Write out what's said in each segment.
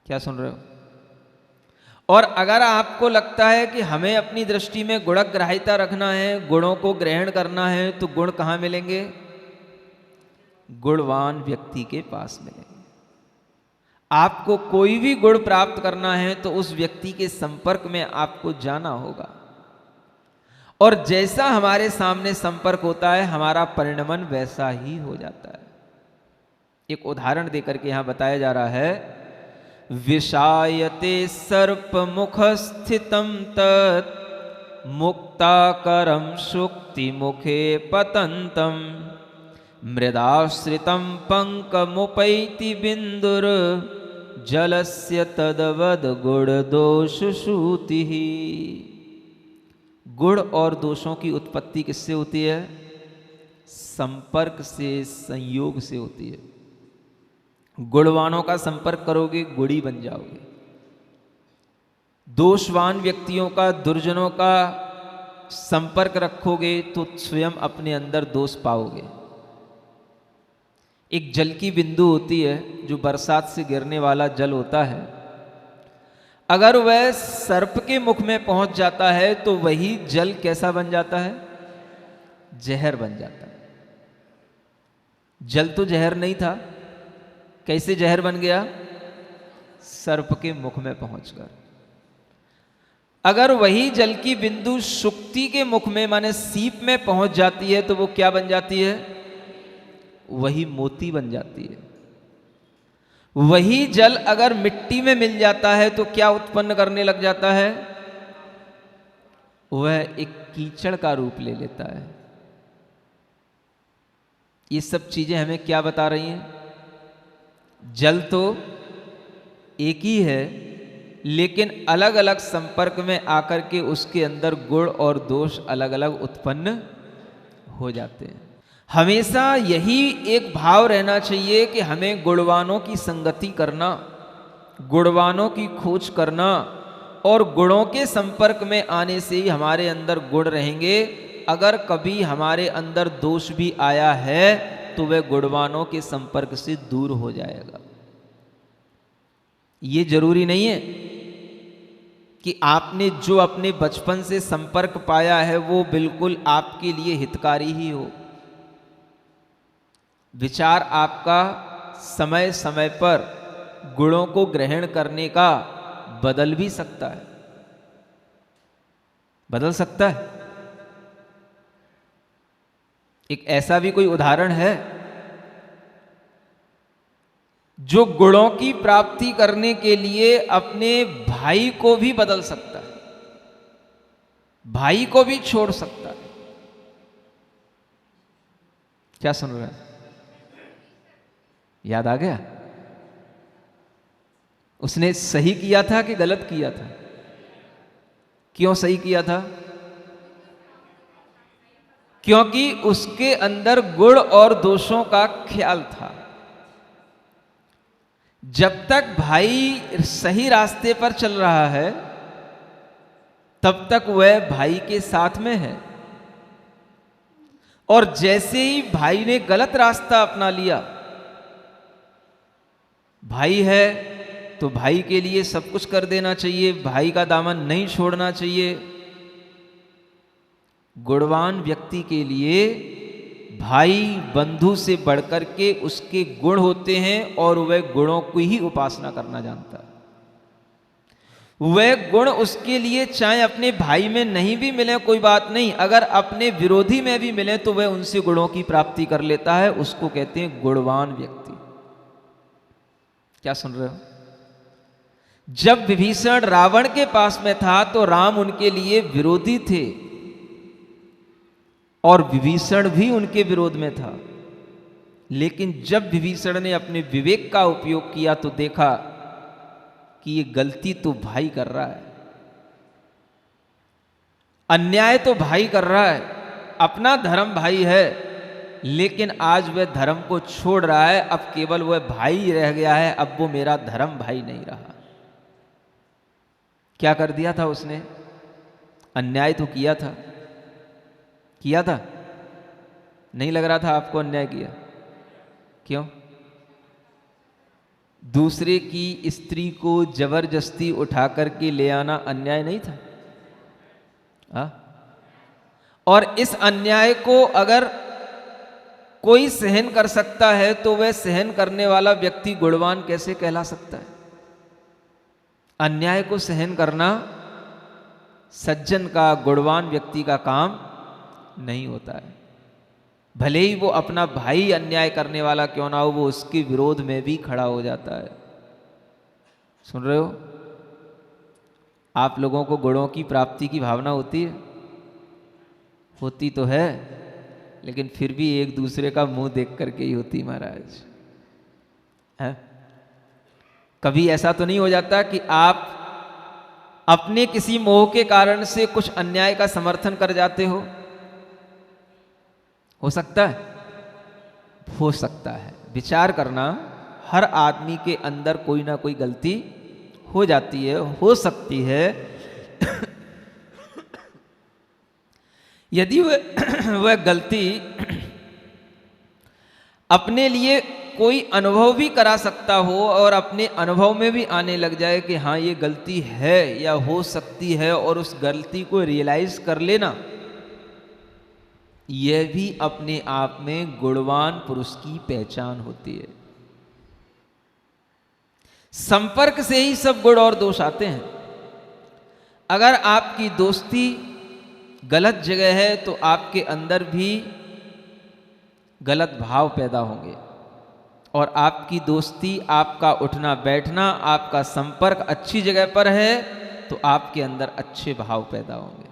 क्या सुन रहे हो? और अगर आपको लगता है कि हमें अपनी दृष्टि में गुणग्राहिता रखना है, गुणों को ग्रहण करना है, तो गुण कहाँ मिलेंगे? गुणवान व्यक्ति के पास मिलेंगे। आपको कोई भी गुण प्राप्त करना है तो उस व्यक्ति के संपर्क में आपको जाना होगा, और जैसा हमारे सामने संपर्क होता है हमारा परिणमन वैसा ही हो जाता है। एक उदाहरण देकर के यहां बताया जा रहा है, विषायते सर्प मुख स्थितम तत् मुक्ताकरम शुक्ति मुखे पतंतम मृदाश्रितम पंकमुपैति बिंदुर जलस्य तदवद गुण दोष श्रुति। गुण और दोषों की उत्पत्ति किससे होती है? संपर्क से, संयोग से होती है। गुणवानों का संपर्क करोगे गुणी बन जाओगे, दोषवान व्यक्तियों का, दुर्जनों का संपर्क रखोगे तो स्वयं अपने अंदर दोष पाओगे। एक जल की बिंदु होती है जो बरसात से गिरने वाला जल होता है, अगर वह सर्प के मुख में पहुंच जाता है तो वही जल कैसा बन जाता है? जहर बन जाता है। जल तो जहर नहीं था, कैसे जहर बन गया? सर्प के मुख में पहुंचकर। अगर वही जल की बिंदु शुक्ति के मुख में माने सीप में पहुंच जाती है तो वो क्या बन जाती है? वही मोती बन जाती है। वही जल अगर मिट्टी में मिल जाता है तो क्या उत्पन्न करने लग जाता है? वह एक कीचड़ का रूप ले लेता है। ये सब चीजें हमें क्या बता रही हैं? जल तो एक ही है, लेकिन अलग अलग संपर्क में आकर के उसके अंदर गुण और दोष अलग अलग उत्पन्न हो जाते हैं। हमेशा यही एक भाव रहना चाहिए कि हमें गुणवानों की संगति करना, गुणवानों की खोज करना, और गुणों के संपर्क में आने से ही हमारे अंदर गुण रहेंगे। अगर कभी हमारे अंदर दोष भी आया है तो वह गुणवानों के संपर्क से दूर हो जाएगा। ये जरूरी नहीं है कि आपने जो अपने बचपन से संपर्क पाया है वो बिल्कुल आपके लिए हितकारी ही हो। विचार आपका समय समय पर गुणों को ग्रहण करने का बदल भी सकता है, बदल सकता है। एक ऐसा भी कोई उदाहरण है जो गुणों की प्राप्ति करने के लिए अपने भाई को भी बदल सकता है, भाई को भी छोड़ सकता है? क्या सुन रहे हैं? याद आ गया? उसने सही किया था कि गलत किया था? क्यों सही किया था? क्योंकि उसके अंदर गुण और दोषों का ख्याल था। जब तक भाई सही रास्ते पर चल रहा है तब तक वह भाई के साथ में है, और जैसे ही भाई ने गलत रास्ता अपना लिया, भाई है तो भाई के लिए सब कुछ कर देना चाहिए, भाई का दामन नहीं छोड़ना चाहिए। गुणवान व्यक्ति के लिए भाई बंधु से बढ़कर के उसके गुण होते हैं, और वह गुणों की ही उपासना करना जानता है। वह गुण उसके लिए चाहे अपने भाई में नहीं भी मिले कोई बात नहीं, अगर अपने विरोधी में भी मिले तो वह उनसे गुणों की प्राप्ति कर लेता है। उसको कहते हैं गुणवान व्यक्ति। क्या सुन रहे हो? जब विभीषण रावण के पास में था तो राम उनके लिए विरोधी थे और विभीषण भी उनके विरोध में था, लेकिन जब विभीषण ने अपने विवेक का उपयोग किया तो देखा कि ये गलती तो भाई कर रहा है, अन्याय तो भाई कर रहा है, अपना धर्म भाई है, लेकिन आज वह धर्म को छोड़ रहा है, अब केवल वह भाई रह गया है, अब वो मेरा धर्म भाई नहीं रहा। क्या कर दिया था उसने? अन्याय तो किया था, किया था? नहीं लग रहा था आपको अन्याय किया? क्यों? दूसरे की स्त्री को जबरदस्ती उठा करके ले आना अन्याय नहीं था? हाँ? और इस अन्याय को अगर कोई सहन कर सकता है तो वह सहन करने वाला व्यक्ति गुणवान कैसे कहला सकता है? अन्याय को सहन करना सज्जन का, गुणवान व्यक्ति का काम नहीं होता है। भले ही वो अपना भाई अन्याय करने वाला क्यों ना हो, वो उसके विरोध में भी खड़ा हो जाता है। सुन रहे हो? आप लोगों को गुणों की प्राप्ति की भावना होती है? होती तो है, लेकिन फिर भी एक दूसरे का मुंह देख करके ही होती महाराज है। कभी ऐसा तो नहीं हो जाता कि आप अपने किसी मोह के कारण से कुछ अन्याय का समर्थन कर जाते हो सकता है? हो सकता है। विचार करना, हर आदमी के अंदर कोई ना कोई गलती हो जाती है, हो सकती है। यदि वह गलती अपने लिए कोई अनुभव भी करा सकता हो और अपने अनुभव में भी आने लग जाए कि हाँ ये गलती है या हो सकती है, और उस गलती को रियलाइज कर लेना, यह भी अपने आप में गुणवान पुरुष की पहचान होती है। संपर्क से ही सब गुण और दोष आते हैं। अगर आपकी दोस्ती गलत जगह है तो आपके अंदर भी गलत भाव पैदा होंगे, और आपकी दोस्ती, आपका उठना बैठना, आपका संपर्क अच्छी जगह पर है तो आपके अंदर अच्छे भाव पैदा होंगे।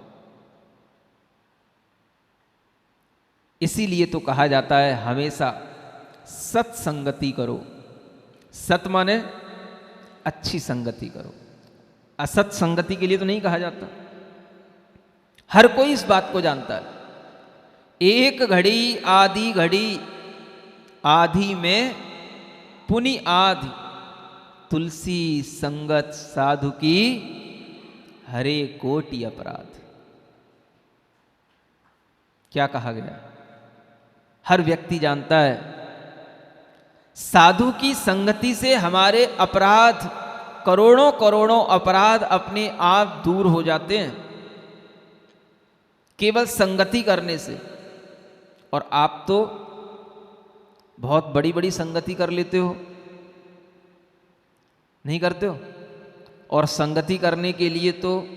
इसीलिए तो कहा जाता है हमेशा सत्संगति करो। सत माने अच्छी संगति करो, असत संगति के लिए तो नहीं कहा जाता। हर कोई इस बात को जानता है। एक घड़ी आधी घड़ी, आधी में पुनि आधी, तुलसी संगत साधु की हरे कोटि अपराध। क्या कहा गया? हर व्यक्ति जानता है साधु की संगति से हमारे अपराध, करोड़ों करोड़ों अपराध अपने आप दूर हो जाते हैं केवल संगति करने से। और आप तो बहुत बड़ी बड़ी संगति कर लेते हो, नहीं करते हो? और संगति करने के लिए तो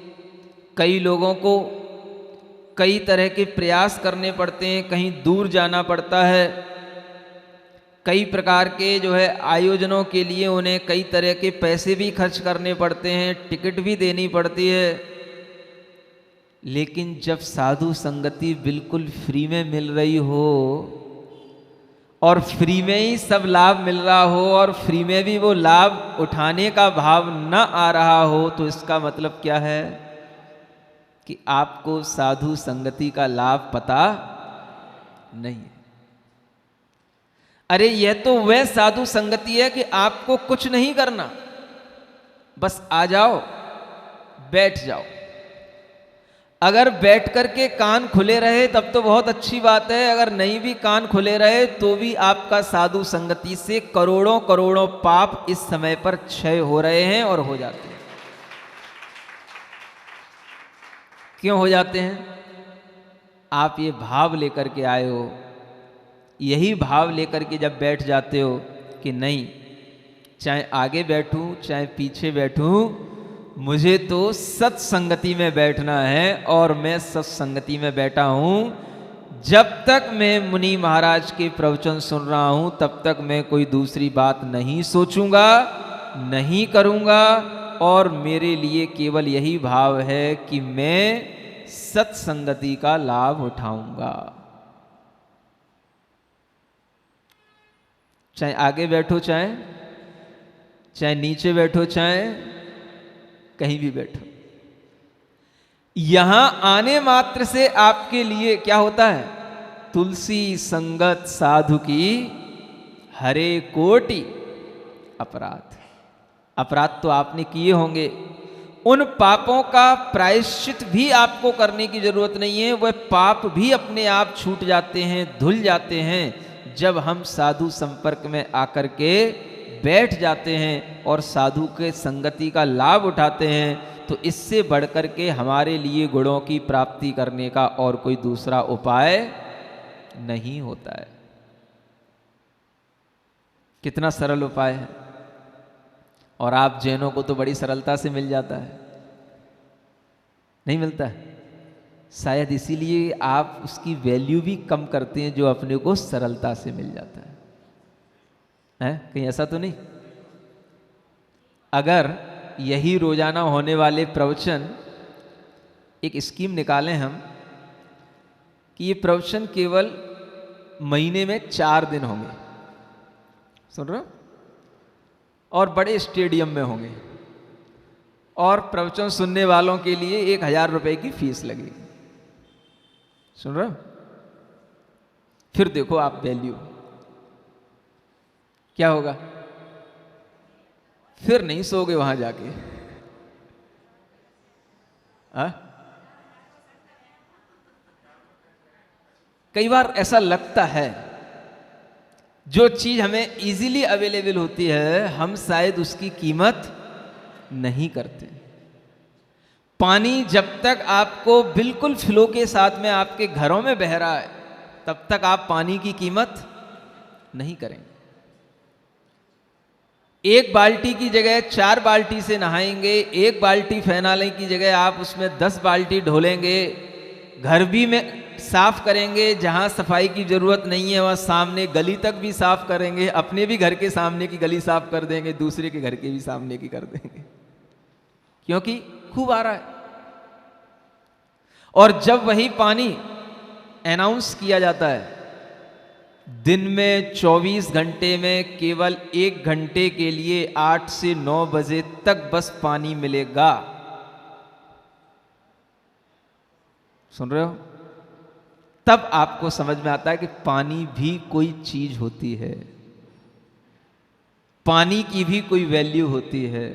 कई लोगों को कई तरह के प्रयास करने पड़ते हैं, कहीं दूर जाना पड़ता है, कई प्रकार के जो है आयोजनों के लिए उन्हें कई तरह के पैसे भी खर्च करने पड़ते हैं, टिकट भी देनी पड़ती है। लेकिन जब साधु संगति बिल्कुल फ्री में मिल रही हो और फ्री में ही सब लाभ मिल रहा हो और फ्री में भी वो लाभ उठाने का भाव न आ रहा हो, तो इसका मतलब क्या है कि आपको साधु संगति का लाभ पता नहीं है। अरे यह तो वह साधु संगति है कि आपको कुछ नहीं करना, बस आ जाओ, बैठ जाओ। अगर बैठ करके कान खुले रहे तब तो बहुत अच्छी बात है, अगर नहीं भी कान खुले रहे तो भी आपका साधु संगति से करोड़ों करोड़ों पाप इस समय पर क्षय हो रहे हैं और हो जाते हैं। क्यों हो जाते हैं? आप ये भाव लेकर के आए हो, यही भाव लेकर के जब बैठ जाते हो कि नहीं, चाहे आगे बैठूं चाहे पीछे बैठूं, मुझे तो सत्संगति में बैठना है और मैं सत्संगति में बैठा हूं। जब तक मैं मुनि महाराज के प्रवचन सुन रहा हूं तब तक मैं कोई दूसरी बात नहीं सोचूंगा, नहीं करूंगा, और मेरे लिए केवल यही भाव है कि मैं सत्संगति का लाभ उठाऊंगा। चाहे आगे बैठो, चाहे नीचे बैठो, चाहे कहीं भी बैठो, यहां आने मात्र से आपके लिए क्या होता है? तुलसी संगत साधु की हरे कोटि अपराध। अपराध तो आपने किए होंगे, उन पापों का प्रायश्चित भी आपको करने की जरूरत नहीं है। वह पाप भी अपने आप छूट जाते हैं, धुल जाते हैं जब हम साधु संपर्क में आकर के बैठ जाते हैं और साधु के संगति का लाभ उठाते हैं, तो इससे बढ़कर के हमारे लिए गुणों की प्राप्ति करने का और कोई दूसरा उपाय नहीं होता है। कितना सरल उपाय है, और आप जैनों को तो बड़ी सरलता से मिल जाता है, नहीं मिलता है? शायद इसीलिए आप उसकी वैल्यू भी कम करते हैं जो अपने को सरलता से मिल जाता है। कहीं ऐसा तो नहीं? अगर यही रोजाना होने वाले प्रवचन, एक स्कीम निकालें हम कि ये प्रवचन केवल महीने में 4 दिन होंगे, सुन रहे हो, और बड़े स्टेडियम में होंगे, और प्रवचन सुनने वालों के लिए 1000 रुपए की फीस लगेगी, सुन रहे हो? फिर देखो आप वैल्यू क्या होगा, फिर नहीं सोओगे वहां जाके। कई बार ऐसा लगता है जो चीज हमें इजीली अवेलेबल होती है हम शायद उसकी कीमत नहीं करते। पानी जब तक आपको बिल्कुल फ्लो के साथ में आपके घरों में बह रहा है तब तक आप पानी की कीमत नहीं करेंगे। एक बाल्टी की जगह 4 बाल्टी से नहाएंगे, एक बाल्टी फेनाले की जगह आप उसमें 10 बाल्टी ढोलेंगे, घर भी में साफ करेंगे, जहां सफाई की जरूरत नहीं है वहां सामने गली तक भी साफ करेंगे, अपने भी घर के सामने की गली साफ कर देंगे, दूसरे के घर के भी सामने की कर देंगे, क्योंकि खूब आ रहा है। और जब वही पानी अनाउंस किया जाता है दिन में 24 घंटे में केवल 1 घंटे के लिए 8 से 9 बजे तक बस पानी मिलेगा, सुन रहे हो, तब आपको समझ में आता है कि पानी भी कोई चीज होती है, पानी की भी कोई वैल्यू होती है,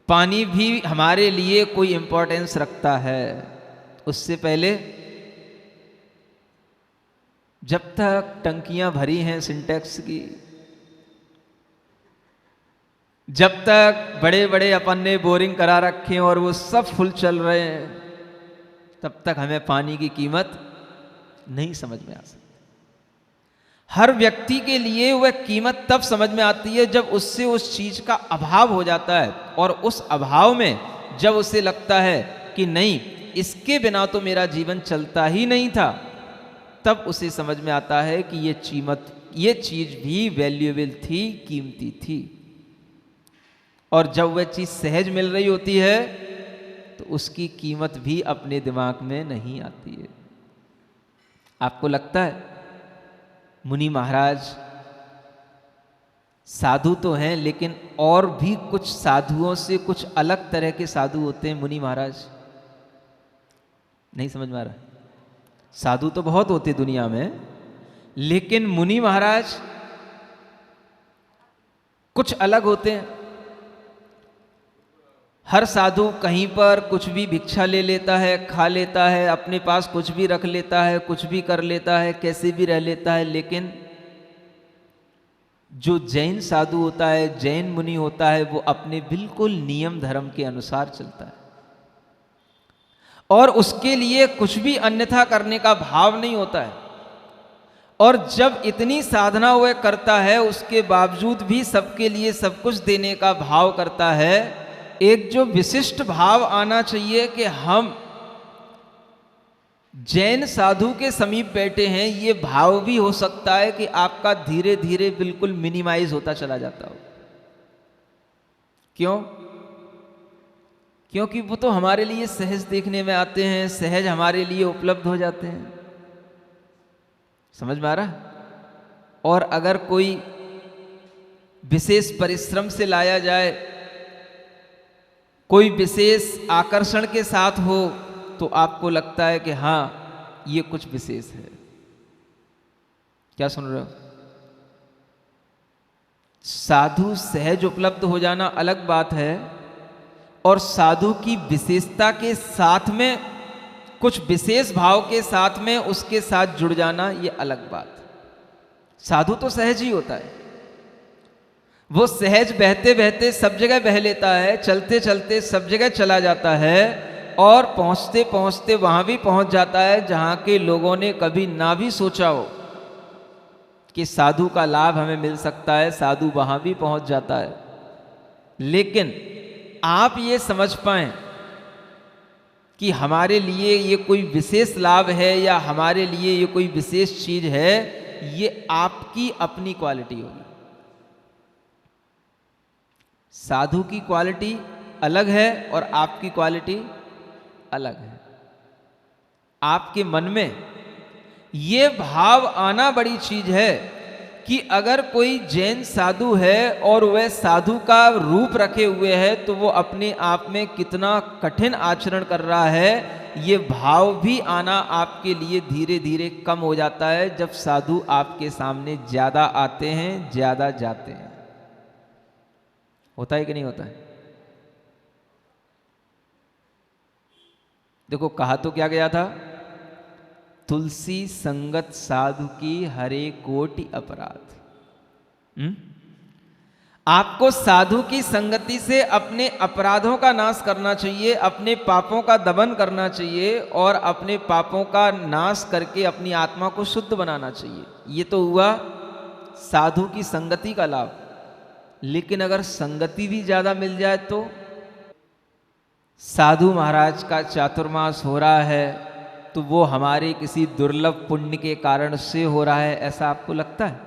पानी भी हमारे लिए कोई इंपॉर्टेंस रखता है। उससे पहले जब तक टंकियां भरी हैं सिंटेक्स की, जब तक बड़े बड़े अपन ने बोरिंग करा रखे हैं और वो सब फुल चल रहे हैं, तब तक हमें पानी की कीमत नहीं समझ में आ सकती। हर व्यक्ति के लिए वह कीमत तब समझ में आती है जब उससे उस चीज का अभाव हो जाता है, और उस अभाव में जब उसे लगता है कि नहीं, इसके बिना तो मेरा जीवन चलता ही नहीं था, तब उसे समझ में आता है कि ये चीज भी वैल्यूएबल थी, कीमती थी। और जब वह चीज सहज मिल रही होती है तो उसकी कीमत भी अपने दिमाग में नहीं आती है। आपको लगता है मुनि महाराज साधु तो हैं, लेकिन और भी कुछ साधुओं से कुछ अलग तरह के साधु होते हैं मुनि महाराज? नहीं समझ में आ रहा? साधु तो बहुत होते दुनिया में, लेकिन मुनि महाराज कुछ अलग होते हैं। हर साधु कहीं पर कुछ भी भिक्षा ले लेता है, खा लेता है, अपने पास कुछ भी रख लेता है, कुछ भी कर लेता है, कैसे भी रह लेता है, लेकिन जो जैन साधु होता है, जैन मुनि होता है, वो अपने बिल्कुल नियम धर्म के अनुसार चलता है और उसके लिए कुछ भी अन्यथा करने का भाव नहीं होता है। और जब इतनी साधना वह करता है उसके बावजूद भी सबके लिए सब कुछ देने का भाव करता है। एक जो विशिष्ट भाव आना चाहिए कि हम जैन साधु के समीप बैठे हैं, ये भाव भी हो सकता है कि आपका धीरे धीरे बिल्कुल मिनिमाइज होता चला जाता हो। क्यों? क्योंकि वो तो हमारे लिए सहज देखने में आते हैं, सहज हमारे लिए उपलब्ध हो जाते हैं। समझ में आ रहा? और अगर कोई विशेष परिश्रम से लाया जाए, कोई विशेष आकर्षण के साथ हो, तो आपको लगता है कि हाँ ये कुछ विशेष है। क्या सुन रहे हो? साधु सहज उपलब्ध हो जाना अलग बात है, और साधु की विशेषता के साथ में कुछ विशेष भाव के साथ में उसके साथ जुड़ जाना, ये अलग बात। साधु तो सहज ही होता है, वो सहज बहते बहते सब जगह बह लेता है, चलते चलते सब जगह चला जाता है और पहुंचते पहुंचते वहां भी पहुंच जाता है जहां के लोगों ने कभी ना भी सोचा हो कि साधु का लाभ हमें मिल सकता है, साधु वहां भी पहुंच जाता है। लेकिन आप ये समझ पाएं कि हमारे लिए ये कोई विशेष लाभ है या हमारे लिए ये कोई विशेष चीज है, ये आपकी अपनी क्वालिटी होगी। साधु की क्वालिटी अलग है और आपकी क्वालिटी अलग है। आपके मन में ये भाव आना बड़ी चीज है कि अगर कोई जैन साधु है और वह साधु का रूप रखे हुए है तो वो अपने आप में कितना कठिन आचरण कर रहा है, ये भाव भी आना आपके लिए धीरे धीरे कम हो जाता है जब साधु आपके सामने ज्यादा आते हैं, ज्यादा जाते हैं। होता है कि नहीं होता है? देखो, कहा तो क्या गया था, तुलसी संगत साधु की हरे कोटि अपराध। आपको साधु की संगति से अपने अपराधों का नाश करना चाहिए, अपने पापों का दमन करना चाहिए और अपने पापों का नाश करके अपनी आत्मा को शुद्ध बनाना चाहिए। ये तो हुआ साधु की संगति का लाभ। लेकिन अगर संगति भी ज्यादा मिल जाए तो साधु महाराज का चातुर्मास हो रहा है तो वो हमारे किसी दुर्लभ पुण्य के कारण से हो रहा है, ऐसा आपको लगता है?